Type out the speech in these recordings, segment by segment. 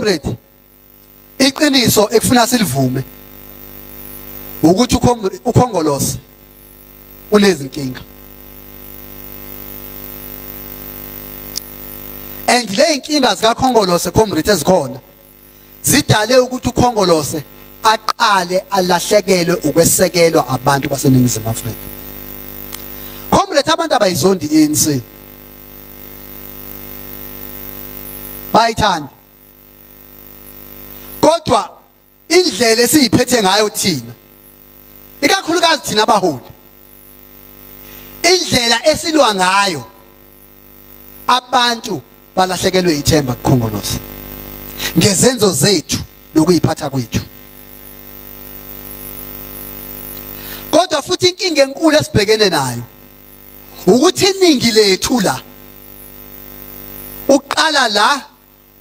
comrade, iqiniso ekufuna silivume ukuthi ukhongolose unezinkinga. And le inkinga zikakhongolose comrade ezikhona zidale ukuthi ukhongolose aqale alahlekelwe ukwesekelwa abantu baseNingizimu Afrika. Comrade, abantu abayizondi ANC bayithanda, kodwa indlela esiyiphethe ngayo thina, ikakhulukazi thina abaholi, indlela esilwa ngayo, abantu balahlekelwe ithemba kukhongolose ngezenzo zethu lokuyiphatha kwethu. Kodwa futhi inkinga enkulu esibhekene nayo ukuthi iningi lethu la uqala la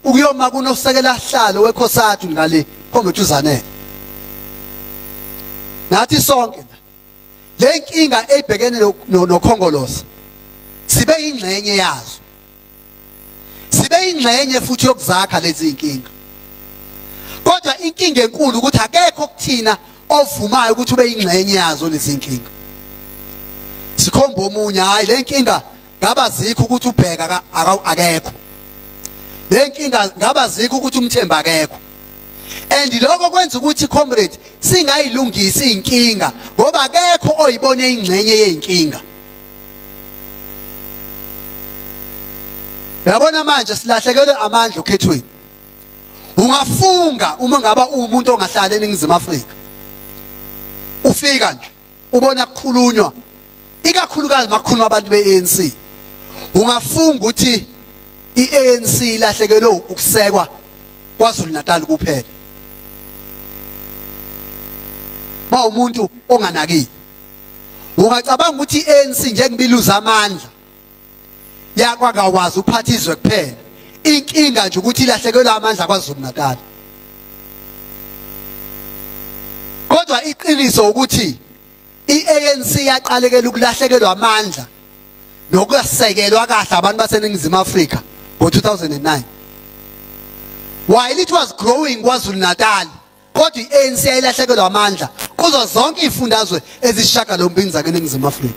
ukuyoma kunosekela hlalo wekhosathu ngale comrade uZanele. Nathi sonke le nkinga ebhekene nokhongolose sibe ingxenye yazo, sibe ingxenye futhi yokuzakha lezi inkinga. Kodwa inkinga enkulu ukuthi akekho kuthina ovumayo ukuthi ube ingxenye yazo lezi inkinga. Sikhomba omunye, hayi le nkinga ngaba zikho ukuthi ubheka akekho, le nkinga ngaba zikho ukuthi umthemba akekho. And lokho kwenza ukuthi comrade singayilungisi inkinga ngoba akekho oyibone ingxenye yeinkinga. Yabona manje silahlekelwe amandla okhethweni. Ungafunga uma ngaba umuntu ongahlala eNingizimu Afrika, ufika nje ubona kukhulunywa ikakhulukazi makukhulunywa abantu beANC, ungafunga ukuthi iANC ilahlekelwe ukusekwa kwaZulu Natal kuphela. Ba umuntu onganakile ungacabanga ukuthi iANC njengebiluza amandla yakwakwazi uphathizwe kuphela, inkinga nje ukuthi ilahlekelwe amandla kwaZulu Natal. Kodwa iqiniso ukuthi iANC yaqalekela ukulahlekelwa amandla nokusekelwa kahle abantu baseNingizimu Afrika ngo-2009. While it was growing kwaZulu Natal, kodwa iANC yayilahlekelwa amandla kuzo zonke izifundazwe ezishagalombili zaseNingizimu Afrika.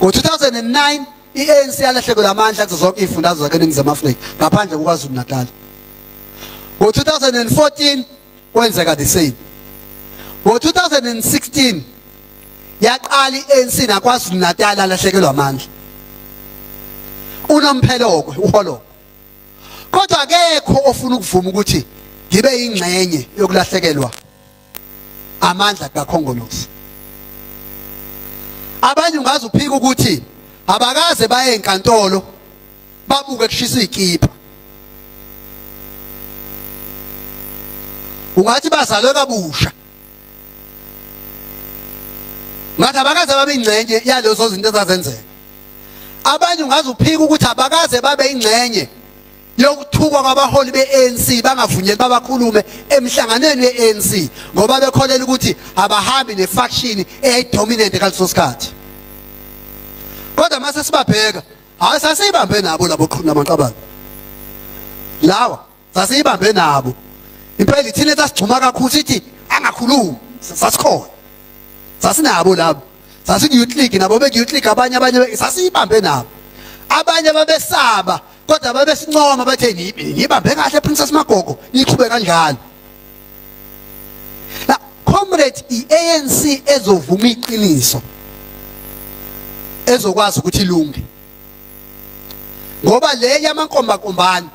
Ngo-2009 iANC yalahlekelwa amandla kuzo zonke izifundazwe zaseNingizimu Afrika ngaphandle kwaZulu Natal. Ngo-2014 kwenzeka the same. Ngo-2016 yaqala iANC nakwaZulu Natal alahlekelwa amandla. Unompheloko uholoko. Kodwa akekho ofuna ukuvuma ukuthi ngibe ingxenye yokulahlekelwa amandla kakhongolose. Abanye ungaze uphika ukuthi abakaze baye enkantolo babuke kushisa ikipa. Ungathi bazalwe kabusha. Ngathi abakaze babe ingxenye yalezo zinto ezazenzeka. Abanye ungaze uphika ukuthi abakaze babe ingxenye yokuthukwa kwabaholi beANC bangavunyelwa babakhulume emhlanganweni weANC ngoba bekholela ukuthi abahambi nefaction eyayidominate ngaleso sikhathi. Kodwa mase sibabheka, hayi sasibambe nabo labo namaqabane lawa, sasibambe nabo. Impela ithina sasigcuma kakhulu sithi angakhulumi, sasikhona sasinabo labo, sasikuyouth league nabo bekuyouth league, abanye sasibambe nabo. Abanye babesaba kodwa babesincoma bathe ngibambe kahle Princess Magogo niqhubeka kanjalo. Na comrade, iANC ezovuma iqiniso ezokwazi ukuthi ilunge, ngoba le yamankombakombani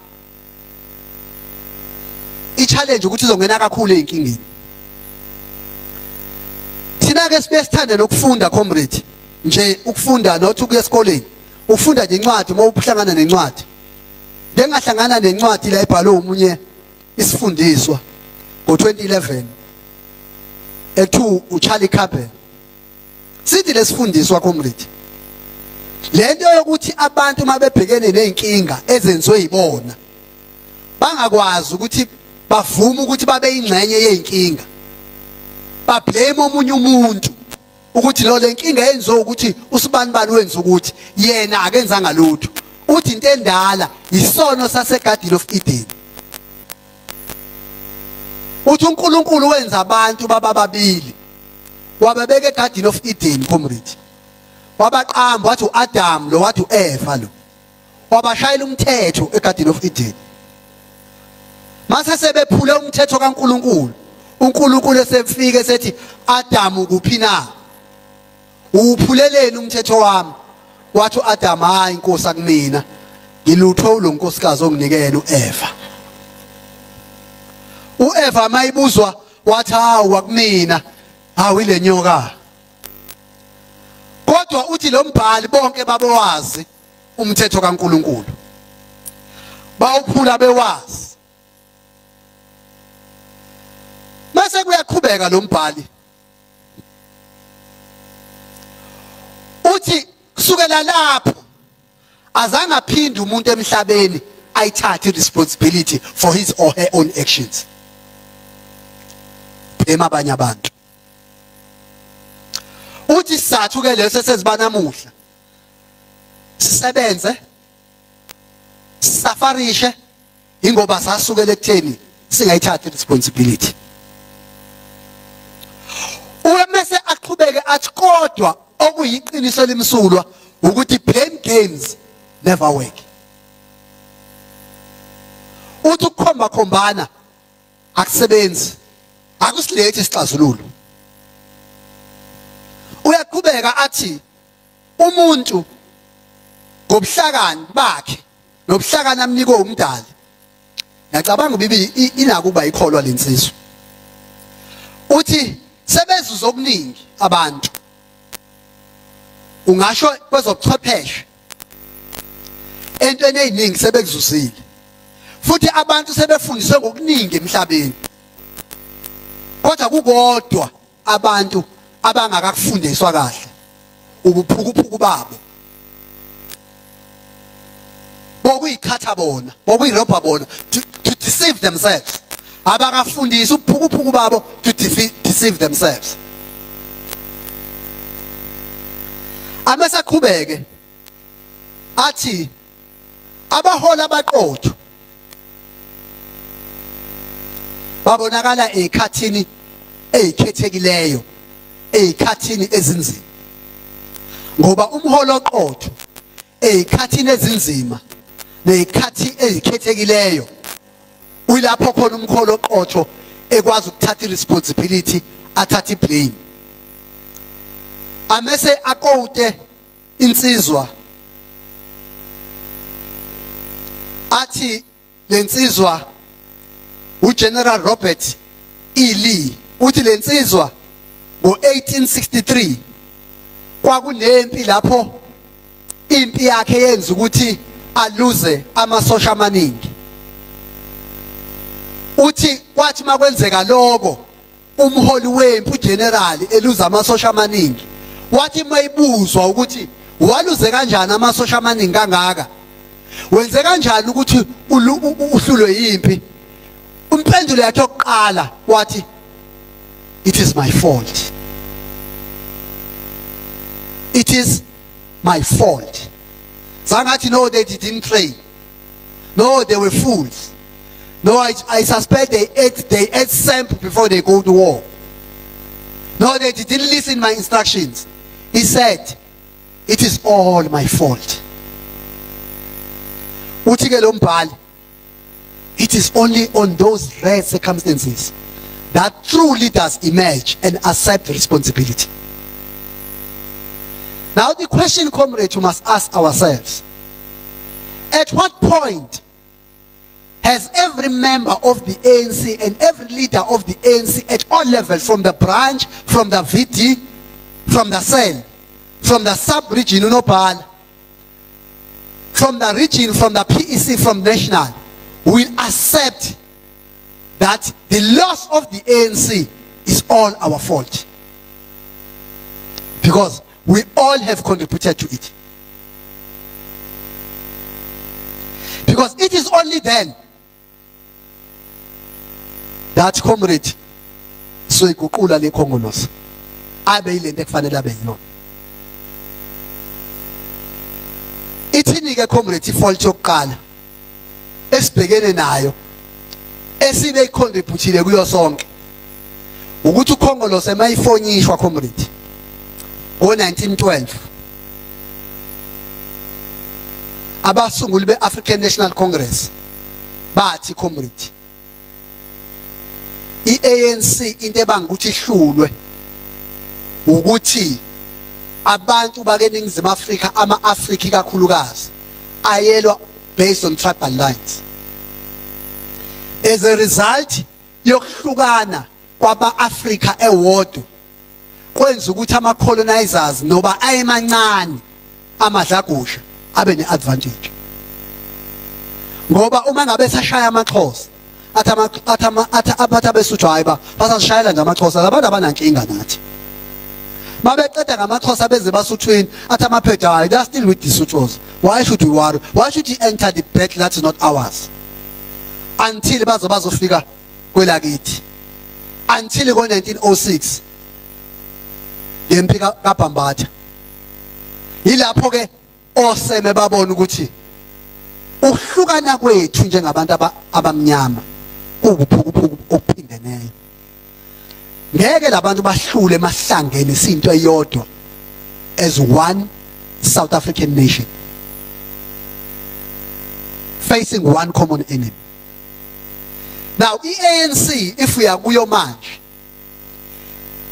i-challenge ukuthi izongena kakhulu ezinkingeni. Thina ke sibesithanda nokufunda comrade, nje ukufunda not ukuya esikoleni, ufunda nje incwadi. Uma uhlangana nencwadi, bengahlangana nencwadi la ebhalwe umunye isifundiswa ngo-2011 ethu uCharlie Campbell. Sithi lesifundiswa comrade, lento yokuthi abantu mabebhekene nezinkinga ezenziwe yibona bangakwazi ukuthi bavume ukuthi babe ingxenye yezinkinga, bablame omunye umuntu ukuthi lo lenkinga yenziwe ukuthi usibanibani wenza ukuthi yena akenzanga lutho, uthi into endala isono saseGarden of Eden. uthi uNkulunkulu wenza abantu bababili wababeka eGarden of Eden comrade wabaqamba wathi uAdam lo wathi uEva lo wabashayela umthetho eGarden of Eden mase sebephule umthetho kaNkulunkulu uNkulunkulu esefika esethi Adam kuphi na uphuleleni umthetho wami wathi uAdam hayi inkosi akumina ngilutho lo nkosikazi onginikela uEva uEva mayibuzwa wathi hawu akumina hawu ile nyoka kodwa uthi lo mbhali bonke babewazi umthetho kaNkulunkulu bawuphula bewazi mase kuyaqhubeka lo mbhali uthi kusukela lapho azange aphinde umuntu emhlabeni ayithathe responsibility for his or her own actions emabanye abantu uthi sizathu ke leso sesiba namuhla sisebenze safarishe ingoba sasukela ekutheni singayithatha responsibility uyamese aqhubeke athi kodwa okuyiqiniso limsulwa ukuthi blame games never work uthi ukukhomba khombana akusebenzi akusilethi isixazululo uyaqhubeka athi umuntu ngobuhlakani bakhe nobuhlakani amnike umdali ngiyacabanga bibi inakuba ikholwa lensizwe uthi sebezuza okuningi abantu ungasho kwezobuchwepheshe entweni eziningi sebekuzusile futhi abantu sebefundiswe ngokuningi emhlabeni kodwa kukodwa abantu abangakakufundiswa kahle ubuphukuphuku babo bokuyikhatha bona bokuyirobha bona to deceive themselves abakafundisa ubuphukuphuku babo to deceive themselves amesaqhubeke athi abahola abaqotho babonakala ezikhathini ezikhethekileyo ezikhathini ezinzima ngoba umholo oqotho ezikhathini ezinzima nezikhathi ezikhethekileyo uyilapho khona umholo oqotho ekwazi ukuthatha responsibility athathe blame amese aqote insizwa athi lensizwa uGeneral Robert E. Lee uthi lensizwa ngo1863 kwakunempi lapho impi yakhe yenza ukuthi aluze amasosha amaningi uthi kwathi makwenzeka lokho umholi wempi uGeneral eluza amasosha amaningi wathi mayibuzwa ukuthi waluze kanjani amasosha amaningi kangaka wenze kanjani ukuthi uhlulwe yimpi umpendulo yakhe yokuqala wathi it is my fault it is my fault zangathi no they didn't pray no they were fools no I suspect they ate sample before they go to war no they didn't listen my instructions he said it is all my fault uthi ke lo mbhali it is only on those rare circumstances that true leaders emerge and accept responsibility. Now the question, comrade, we must ask ourselves, at what point has every member of the ANC and every leader of the ANC at all levels, from the branch, from the VD, from the cell, from the sub-region, from the region, from the PEC, from national, will accept that the loss of the ANC is all our fault? Because we all have contributed to it. Because it is only then that, comrade, so iguqula le Khongolose abe yilento ekufanele abe yona. Ithini ke, comrade, ifault yokuqala esibhekene nayo esibe icontributile kuyo sonke ukuthi ukhongolose emayifonishwa comrade ngo-1912 abasunguli be-African National Congress bathi comrade i-ANC into ebanga ukuthi ihlulwe ukuthi abantu bakeNingizimu Afrika ama-Afrika kakhulukazi ayelwa based on tribal lines. As a result yokuhlukana kwaba-Afrika ewodwa kwenza ukuthi ama-colonizers noba ayemancane amadlagusha abe ne-advantage. Ngoba uma ngabe sashaya amaXhosa athi abesuthu hayi basashayela nje amaXhosa labantu abanankinga nathi. Mabeceda ngamaXhosa beze basuthwini athi amaPedi hayi they are still with the Sothos. Why should we worry? Why should he enter the battle that is not ours? Until bazofika kwelakithi. Until ngo-1906 yempi kaBhambatha. Yilapho ke oseme babona ukuthi ukuhlukana kwethu njengabantu abamnyama kubuphukuphuku okuphindeneyo. Ngeke labantu bahlule mahlangene isinto eyodwa as one South African nation facing one common enemy. Now i-ANC if we are kuyo manje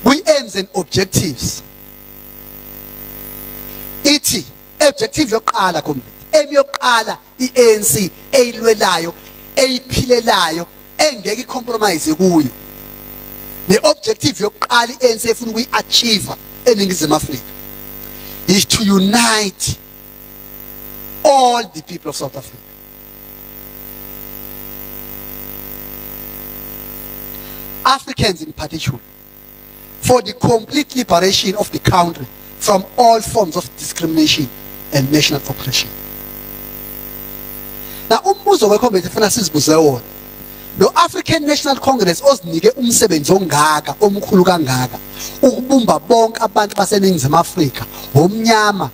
kwi-aims and objectives ithi objective yokuqala comrade aim yokuqala i-ANC eyilwelayo eyiphilelayo engeke icompromise kuyo. The objective yokuqala i-ANC efuna ukuyi-achieve eNingizimu Afrika is to unite all the people of South Africa. Africans in particular, for the complete liberation of the country from all forms of discrimination and national oppression. Now, umbuzo weComrade efuna sizibuze wona. The African National Congress osinike umsebenzi ongaka omkhulu kangaka ukubumba bonke abantu baseNingizimu Afrika omnyama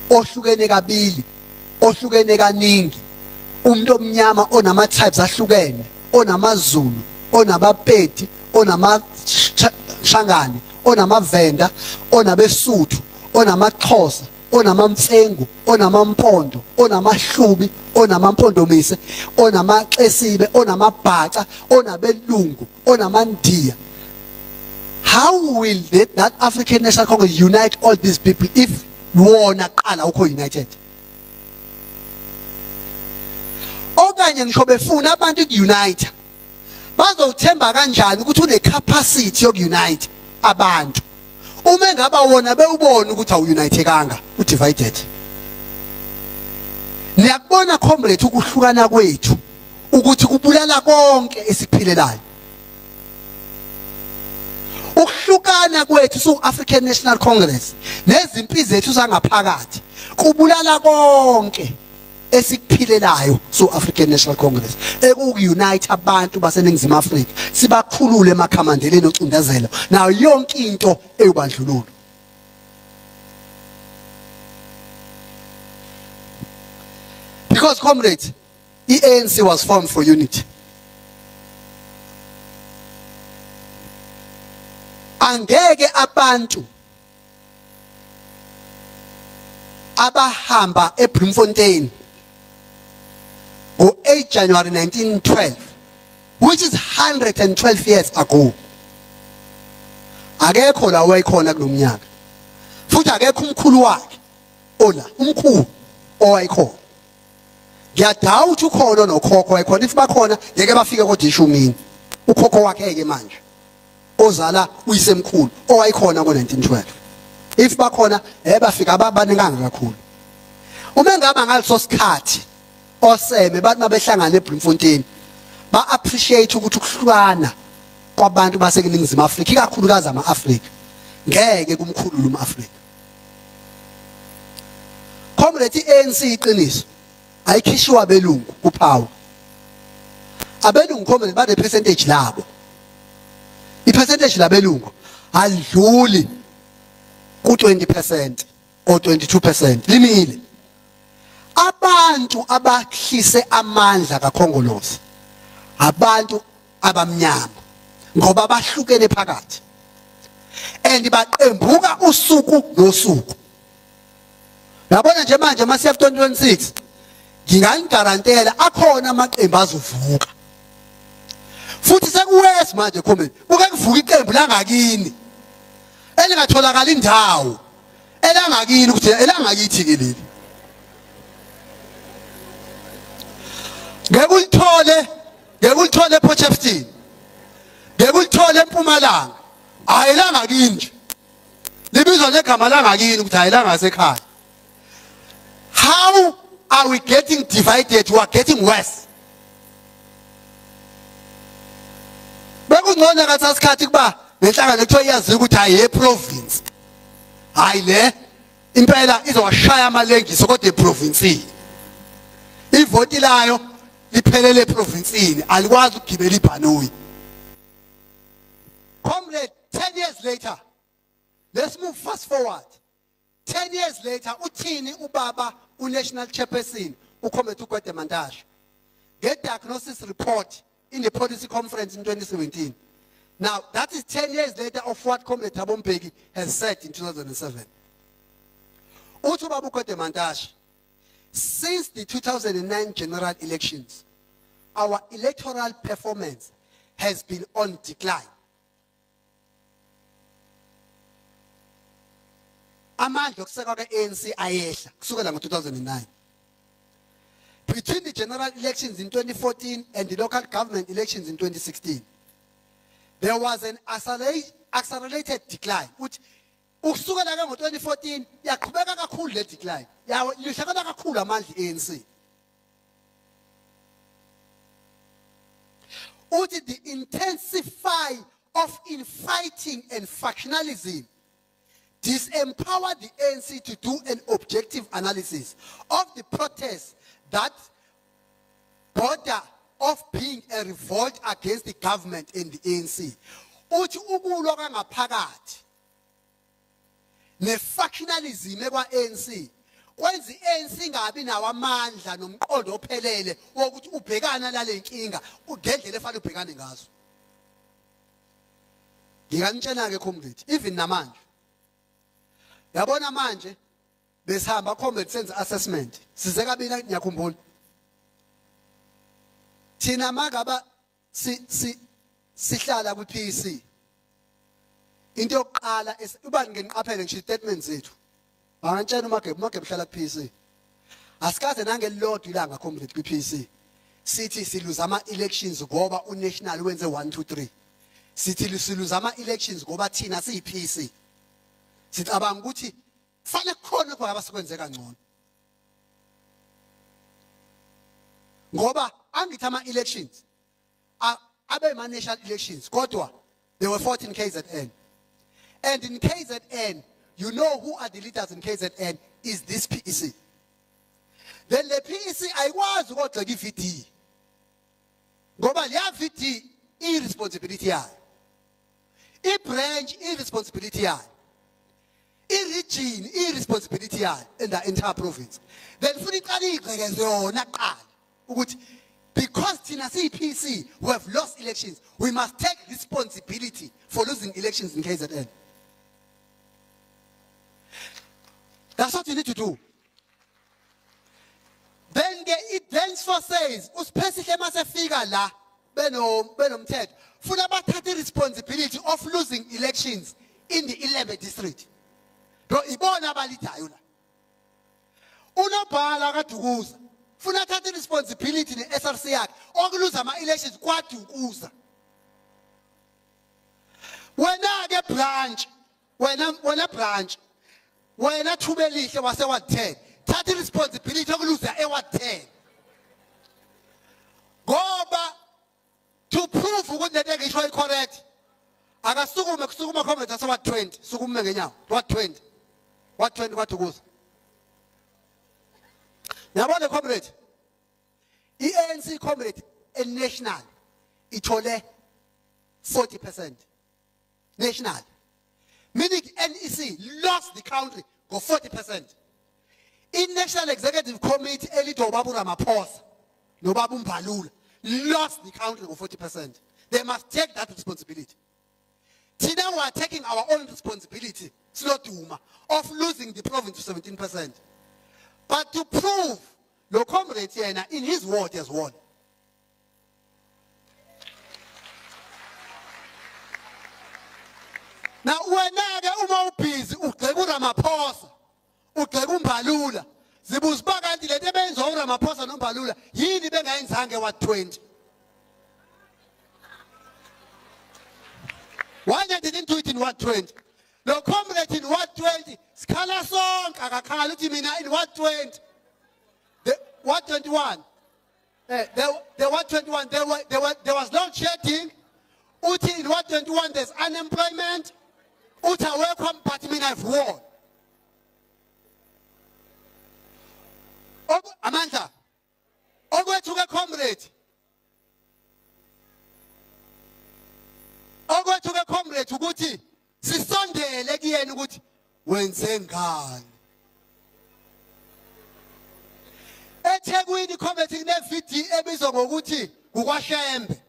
ohlukene kabili ohlukene kaningi umuntu omnyama onama tribes ahlukene onamaZulu onabapedi onamashangane onamavenda onabesuthu onamaXhosa onamamfengu onamampondo onamahlubi onamampondomise onamaXesibe onamabhaca onabelungu onamandiya. How will that African National Congress unite all these people if wona qala ukho united? Okanye ngisho befuna abantu ukunite bazothemba kanjani ukuthi une capacity yokunite abantu uma ngaba wona bewubona ukuthi awunitedanga udivided? Niyakubona comrade ukuhlukana kwethu ukuthi kubulala konke esiphilelayo. Ukuhlukana kwethu so African National Congress nezimpi zethu zangaphakathi kubulala konke esikuphilelayo so African National Congress eku-unite abantu baseNingizimu Afrika sibakhulule emakhamandeleni ocindezelo nayo yonke into eyubandlululo. Because comrades, i-ANC was formed for unity. Angeke abantu abahamba eBloemfontein on 8 January 1912, which is 112 years ago, akekho la wayekhona kulomnyaka futhi akekho umkhulu wakhe ola umkhulu owayekhona. Ngiyadawuthi ukuthi ukhona nokhokho wayekhona, if bakhona ngeke bafike kodwa ishumini. Ukhokho wakhe ke manje ozala uyisemkhulu owayekhona ngo-1912, if bakhona bafika abaninganga kakhulu. Uma ngaba ngaleso sikhathi oseme bathi mabehlangana eBloemfontein ba appreciate ukuthi ukuhlukana kwabantu baseNingizimu Afrika ikakhulukazi ama-Afrika ngeke kumkhulule uma-Afrika. Comrade, i-ANC iqiniso ayikhishiwa abelungu kuphawu. Abelungu comrade bane percentage labo. I-percentage labelungu alidluli ku-20% or 22%, limile. Abantu abahlise amandla kakhongolose abantu abamnyama ngoba bahlukene phakathi and baqembuka usuku nosuku. Yabona nje manje masiya 2026 nginganigarantela akhona amaqembu azovuka. Futhi sekuwes manje comment buke kuvuka iqembu langakini elingatholakala indawo elangakini ukuthi elangakithi ke leli. Ngeke ulithole ePortshepstone. Ngeke ulithole eMpumalanga. Ayilanga kini nje. Libizwa negama langakini ukuthi ayilanga sekhaya. How are we getting divided? We are getting worse. Bekungcono kasasikhathi kuba nenhlangano ekuthiwa iyazi ukuthi ayi province. Hayi le impela izowashaya amalengiso kodwa eprovince. Ivoti layo liphelele eprovinsini alikwazi ukugibela ibhanoyi. Comrade, 10 years later, let's move fast forward. 10 years later, uthini ubaba unational chairperson uComrade uGwede Mantashe get diagnosis report in the policy conference in 2017. Now, that is 10 years later of what Comrade Thabo Mbeki has said in 2007. Uthi ubaba uGwede Mantashe, since the 2009 general elections, our electoral performance has been on decline. Amandla okusekwa ke-ANC ayehla kusukela ngo-2009. Between the general elections in 2014 and the local government elections in 2016, there was an accelerated decline. Which ukusukela ke ngo-2014 yaqhubeka kakhulu le decline. Lihlakana kakhulu amandla e-ANC. Uthi the intensify of infighting and factionalism disempowered the ANC to do an objective analysis of the protests that border of being a revolt against the government and the ANC. Uthi ukulwa kangaphakathi ne-factionalism ekwa-ANC kwenza i-ANC ingabi nawo amandla nomqondo ophelele wokuthi ubhekana nale nkinga ngendlela efanele ubhekane ngazo. Ngikanitshena-ke comrade, even namanje yabona manje besihamba comrade senza assessment size kabili ngiyakhumbula thina magaba sihlala kwi-PEC into yokuqala ubani ngeniqaphele ngisho statement zethu angantshela uMagebe uhlala ku-PEC asikaze nangelilodwa ilanga comrade kwi-PEC sithi siluza ama-elections ngoba unational wenze 1 2 3 sithi siluza ama-elections ngoba thina siyi-PEC sicabanga ukuthi fanele khona kwa abasikwenze kangcono ngoba angithi ama-elections abe ma-national elections kodwa there were 14 KZN, and in KZN you know who are the leaders in KZN is this PEC. Then the PEC ayikwazi ukugxeka i-VD ngoba leya VD i-responsibility yayo, i-branch i-responsibility yayo, i-region i-responsibility yayo in the entire province. Then futhi iqala igxekeze yona kuqala ukuthi because thina siyi-PEC who have lost elections, we must take responsibility for losing elections in KZN. That's what you need to do. Then it thenceforth says, uSiphethihle masefika la benomthetho funa bathathe responsibility of losing elections in the 11th district. Bro, ibona abalidayo la. Unobhala kaDukuza funa thathe responsibility ne-SRC yakhe okuluza ama-elections kwaDukuza. Wena ke branch, wena branch, wena Thubelihle wase-Ward 10, thathe responsibility okuluza e-Ward 10. Ngoba to prove ukuthi lento engiyisho correct, akasukume kusukuma comrades ase-Ward 20, sukume ngenyawo, Ward 20. Ward 20 kwaDukuza. Yabona comrade, i-ANC comrade national ithole 40%. National. Meaning NEC lost the country for 40%. In National Executive Committee, Elito Babu Ramaphosa, no Babu Mbalula, lost the country of 40%. They must take that responsibility. Today we are taking our own responsibility, Slotuma, of losing the province to 17%. But to prove the comrade here in his word has won. Now when I busy, Ramaphosa, Mbalula, Zibusbaga, the Lebens or Ramaphosa no Mbalula, he didn't hang what 20. Why they didn't do it in 120? The comrade in 120, Scala song, Kakakalutimina in 120. The 121. The 121, there was load shedding. Uti in 121, there's unemployment. Uta welcome, but I mean I've won. Amanda, Ogwe to a comrade. Ogwe to a comrade to Guti. Si Sunday, Legi and Guti. When Sengan. Etegwini committee ne fiti ebizo ngokuthi kukwashembe.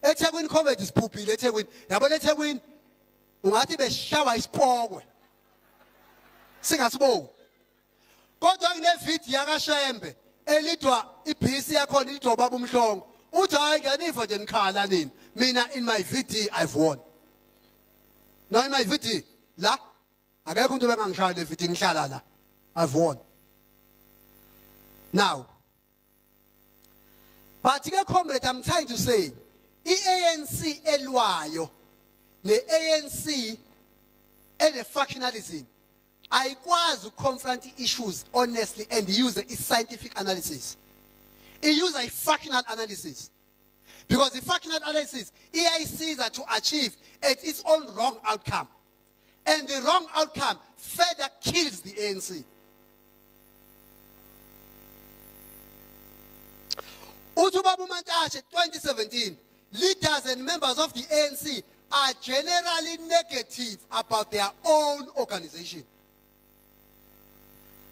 Etegwini committee isiphupile etegwini. Yabona etegwini ungathi beshawa isipokwe. Singasibonga. Kodwa kune fiti yakashembe elidwa ibhisi yakho lidwa baba umhlongo. Uthi hayi ngiyanifa nje nikhala nini. Mina in my VT I've won. Now in my VT la akekho umuntu bengangishaya le VT ngihlala la. I've won. Now, particular comrade, I'm trying to say, ANC elwayo, the ANC and the factionalism, I was confronting issues honestly and use a scientific analysis. It uses a factional analysis. Because the factional analysis, EIC are to achieve its own wrong outcome. And the wrong outcome further kills the ANC. Utubabu Mantashe 2017, leaders and members of the ANC are generally negative about their own organization.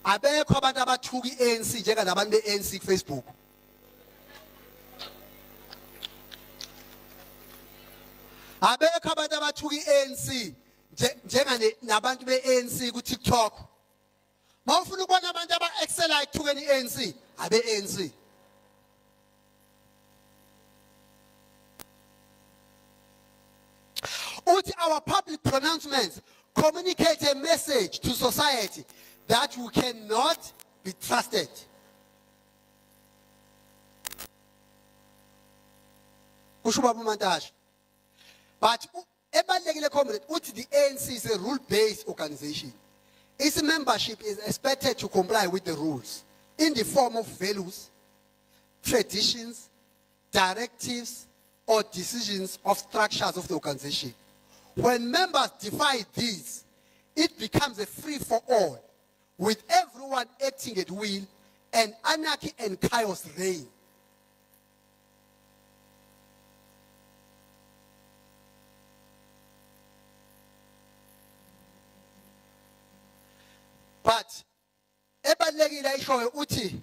Abekho abantu abathuka iANC njengabantu beANC Facebook. Abekho abantu abathuka iANC njenganabantu beANC ku TikTok. Mawufuna ukubona abantu aba-excela ekuthukeni iANC, abe-ANC. Our public pronouncements communicate a message to society that we cannot be trusted. But the ANC is a rule-based organization. Its membership is expected to comply with the rules in the form of values, traditions, directives, or decisions of structures of the organization. When members defy these, it becomes a free-for-all, with everyone acting at will, and anarchy and chaos reign. But, ebalekile ishoyo uthi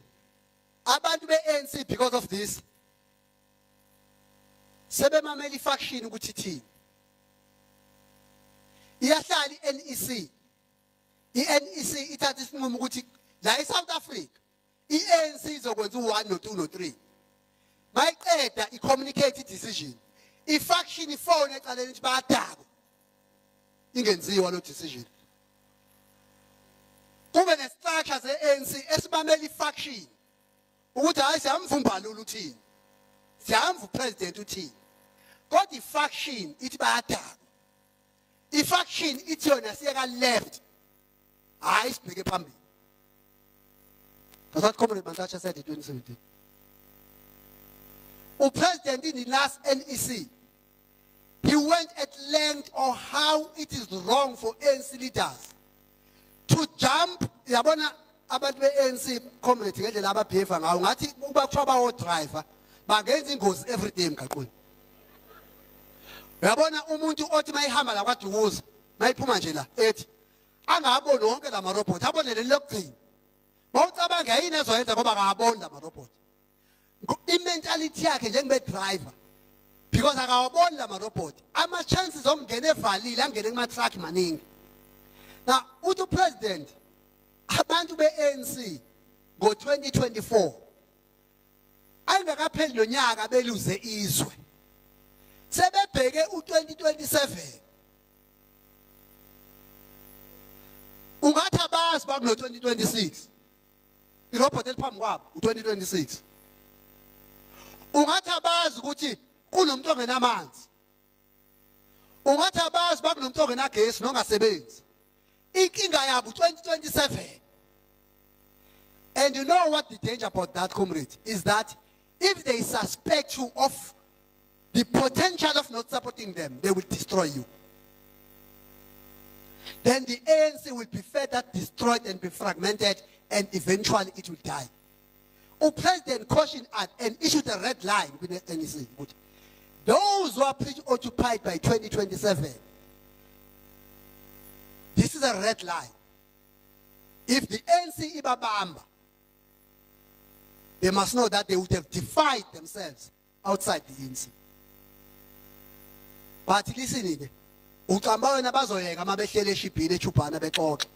abantu be-ANC because of this, sebemamela ifaction ukuthi thini. Iyahlala iNEC. iNEC ithatha isinqumo ukuthi la eSouth Africa iANC izokwenza u1 no2 no3. Mayiqeda icommunicate decision. Ifaction ifone ecaleni ukuthi bayadaba. Ingenziwa lo decision. Kube nestructure zeANC esibamela ifaction. Ukuthi hayi siyamva uMbalula uthini. Siyamva upresident uthini. Kodwa ifaction ithi bayadaba. Faction it's on a left. I speak a pambi. That's what Comrade Mantashe said in 2017. The president in the last NEC, he went at length on how it is wrong for ANC leaders to jump. Yabona abantu be-ANC community ngendlela ababehave ngayo ngathi uba kuthiwa bawo-driver bangenza ingozi every day emgaqweni. Yabona umuntu othi mayihamba la kwaDukuza mayiphuma nje la ethi angaboni wonke la marobot abone leli lokugcina. Mawucabanga yini ezoyenza ngoba akaboni la marobot. imentality yakhe njengebe driver because akawaboni la robot ama chances okungena evalile angene kuma truck maningi. Now uthi president abantu beANC ngo2024 angakapheli lonyaka beluze izwe sebebheke u2027 ungathi abazi bakuno 2026 irobot eliphambi kwabo u2026 ungathi abazi ukuthi kunomuntu ongenamanzi ungathi abazi bakunomuntu ongenagesi nongasebenzi inkinga yabo u2027. And you know what the danger about that, comrade, is that if they suspect you of the potential of not supporting them, they will destroy you. Then the ANC will be further destroyed and be fragmented, and eventually it will die. President cautioned and issued a red line with the ANC. Those who are preoccupied by 2027, this is a red line. If the ANC ibabamba, they must know that they would have defied themselves outside the ANC. But listen, uqamba wena bazoyeka mabehlele eshibhile echubhana bexoxa.